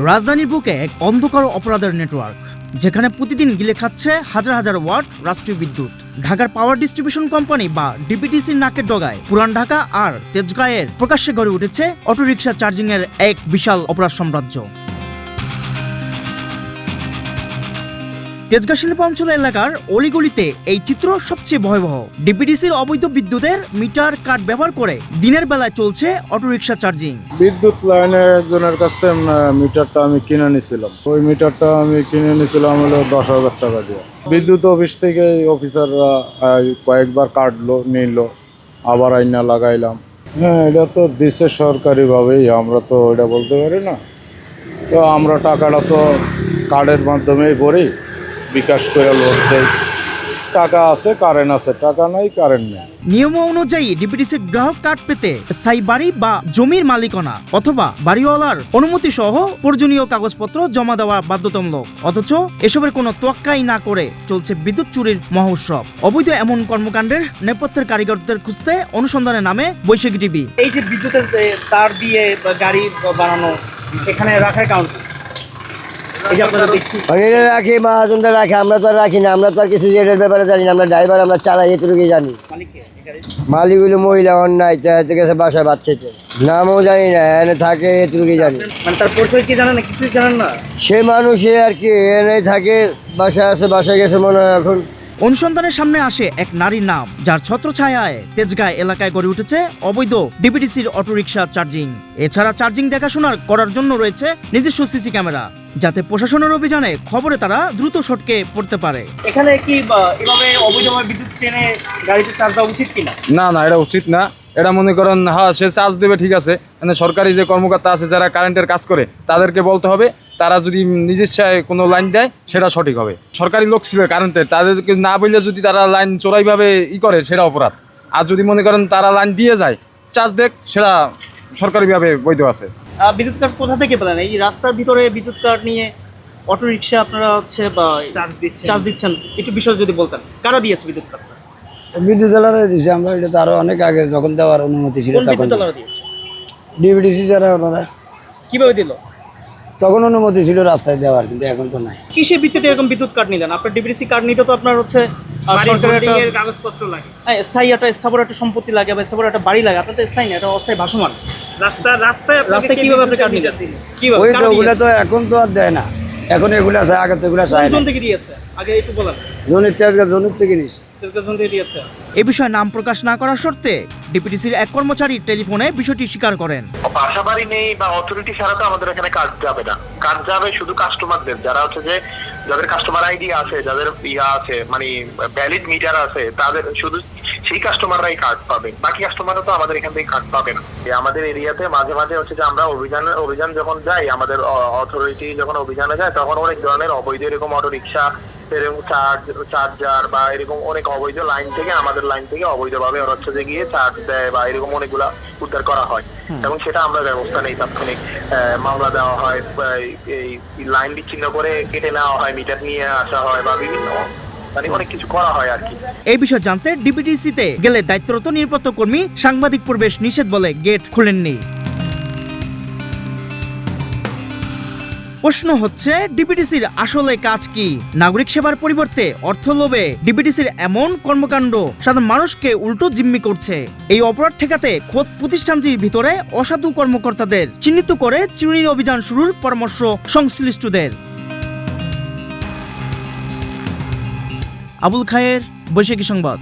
রাজধানীর বুকে এক অন্ধকার অপরাধের নেটওয়ার্ক, যেখানে প্রতিদিন গিলে খাচ্ছে হাজার হাজার ওয়াট রাষ্ট্রীয় বিদ্যুৎ। ঢাকার পাওয়ার ডিস্ট্রিবিউশন কোম্পানি বা ডিপিডিসির নাকের ডগায় পুরান ঢাকা আর তেজগাঁয়ের প্রকাশ্যে গড়ে উঠেছে অটোরিকশা চার্জিং এর এক বিশাল অপরাধ সাম্রাজ্য। তেজগাঁ শিল্পাঞ্চল এলাকার অলিগলিতে এই চিত্র সবচেয়ে ভয়াবহ। ডিপিডিসির অবৈধ বিদ্যুতের মিটার কার্ড ব্যবহার করে দিনের বেলায় চলছে অটোরিকশা চার্জিং। বিদ্যুৎ লাইনের একজনের কাছ থেকে মিটারটা আমি কিনে নিয়েছিলাম। ওই মিটারটা আমি কিনে নিয়েছিলাম হলো 10,000 টাকা দিয়ে। বিদ্যুৎ অফিস থেকে অফিসাররা কয়েকবার কাটলো, নিল, আবার আইনা লাগাইলাম। হ্যাঁ, এটা তো দিচ্ছে সরকারিভাবেই, আমরা তো এটা বলতে পারি না। তো আমরা টাকাটা তো কার্ডের মাধ্যমেই ভরি, বিকাশ করে লোড দেয়। টাকা আছে, কারেন্ট আছে, টাকা নাই, কারেন্ট নেই। নিয়ম অনুযায়ী ডিপিডিসির গ্রাহক কার্ড পেতে স্থায়ী বাড়ি বা জমির মালিকানা অথবা বাড়িওয়ালার অনুমতি সহ প্রয়োজনীয় কাগজপত্র জমা দেওয়া বাধ্যতামূলক। অথচ এসবের কোনো তোয়াক্কাই না করে চলছে বিদ্যুৎ চুরির মহোৎসব। অবৈধ এমন কর্মকাণ্ডের নেপথ্যের কারিগরদের খুঁজতে অনুসন্ধানের নামে বৈশাখী টিভি। এই যে বিদ্যুতের তার দিয়ে গাড়ি বানানো, এখানে রাখার কারণ রাখি মহাজনটা রাখে, আমরা তো আর রাখি না। আমরা তো আর কিছু এটার ব্যাপারে জানি না। আমরা ড্রাইভার, আমরা চালাই, এটুকুই জানি। মালিক হইলো মহিলা, অন্যায় গেছে বাসায় বাদ খেতে, নামও জানি না, এনে থাকে, এটুকুই জানি। মানে তার পরিচয় কি জানেন না, কিছুই জানেন না। সে মানুষে আর কি এনে থাকে, বাসায় আছে, বাসায় গেছে মনে হয় এখন। অনুসন্ধানের সামনে আসে এক নারীর নাম, যার ছত্রছায়ায় তেজগাঁ এলাকায় গড়ে উঠেছে অবৈধ ডিপিডিসির অটোরিকশা চার্জিং। এছাড়া চার্জিং দেখাশোনা করার জন্য রয়েছে নিজস্ব সিসি ক্যামেরা, যাতে প্রশাসনের অভিযানে খবরে তারা দ্রুত সটকে পড়তে পারে। এখানে কি এভাবে অবৈধভাবে বিদ্যুৎ টেনে গাড়িতে চার্জ দেওয়া উচিত কিনা? না, এটা উচিত না। এটা মনে করেন, হ্যাঁ, সে চার্জ দেবে, ঠিক আছে। মানে সরকারি যে কর্মকর্তা আছে যারা কারেন্টের কাজ করে, তাদেরকে বলতে হবে, তারা যদি নিজস্বায় কোনো লাইন দেয় সেটা সঠিক হবে। সরকারি লোক ছিল কারেন্টের, তাদেরকে না বললে যদি তারা লাইন চোরাইভাবে করে, সেটা অপরাধ। আর যদি মনে করেন তারা লাইন দিয়ে যায়, চার্জ দেখ, সেটা সরকারিভাবে বৈধ আছে। বিদ্যুৎ কার্ড কোথা থেকে পেলেন? এই রাস্তার ভিতরে বিদ্যুৎ কার্ড নিয়ে অটোরিকশা আপনারা হচ্ছে বা চার্জ দিচ্ছেন, একটু বিষয় যদি বলতেন, কারা দিয়েছে বিদ্যুৎ কার্ড? বিদ্যুৎ দলারে দিয়েছে। আমরা এটা তো আরো অনেক আগে যখন দেওয়ার অনুমতি ছিল তখন ডিপিডিসি যারা ওনারা। কিভাবে দিল? তখন অনুমতি ছিল রাস্তায় দেওয়ার, কিন্তু এখন তো নাই। কিসের ভিত্তিতে এরকম বিদ্যুৎ কার্ড নিলেন? আপনার ডিপিডিসি কার্ড নিতে তো আপনার হচ্ছে সরকারের কাগজপত্র লাগে, হ্যাঁ, স্থায়ী একটা স্থাবর একটা সম্পত্তি লাগে বা স্থাবর একটা বাড়ি লাগে। আপনার তো স্থায়ী না, এটা অস্থায়ী ভাসমান। রাস্তায় কিভাবে আপনি কার্ড নিলেন? কিভাবে? ওই তো ওগুলা তো এখন তো আর দেয় না, এখন এগুলা চায়, আগে তো এগুলা চায় না। কোন থেকে দিয়েছে আগে একটু বলেন। জনির থেকে নিস। এ বিষয়ে নাম প্রকাশ না করার শর্তে ডিপিডিসির এক কর্মচারী টেলিফোনে বিষয়টি স্বীকার করেন। বাসাবাড়ি নেই বা অথরিটি ছাড়া তো আমাদের এখানে কার্ড যাবে না। কার্ড যাবে শুধু কাস্টমারদের, যারা হচ্ছে যে যাদের কাস্টমার আইডি আছে, যাদের আছে মানে ভ্যালিড মিটার আছে, তাদের শুধু সেই কাস্টমাররাই কার্ড পাবে। বাকি কাস্টমাররা তো আমাদের এখান থেকে কার্ড পাবে না। আমাদের এরিয়াতে মাঝে মাঝে হচ্ছে যে আমরা অভিযান যখন যাই, আমাদের অথরিটি যখন অভিযানে যায়, তখন অনেক ধরনের অবৈধ এরকম অটো রিক্সা, এরকম চার্জার বা এরকম অনেক অবৈধ লাইন থেকে, আমাদের লাইন থেকে অবৈধভাবে হচ্ছে যে গিয়ে চার্জ দেয় বা এরকম অনেকগুলা উদ্ধার করা হয়। এবং সেটা আমরা ব্যবস্থা নেই, তাৎক্ষণিক মামলা দেওয়া হয়, এই লাইন বিচ্ছিন্ন করে কেটে নেওয়া হয়, মিটার নিয়ে আসা হয় বা বিভিন্ন অনেক কিছু করা হয় আর কি। এই বিষয় জানতে ডিপিডিসিতে গেলে দায়িত্বরত নিরাপত্তা কর্মী সাংবাদিক প্রবেশ নিষেধ বলে গেট খুলেননি। প্রশ্ন হচ্ছে, ডিপিডিসির আসলে কাজ কি? নাগরিক সেবার পরিবর্তে অর্থ লোভে ডিপিডিসির এমন কর্মকাণ্ড সাধারণ মানুষকে উল্টো জিম্মি করছে। এই অপরাধ ঠেকাতে খোদ প্রতিষ্ঠানটির ভিতরে অসাধু কর্মকর্তাদের চিহ্নিত করে চুরির অভিযান শুরুর পরামর্শ সংশ্লিষ্টদের। আবুল খায়ের, বৈশাখী সংবাদ।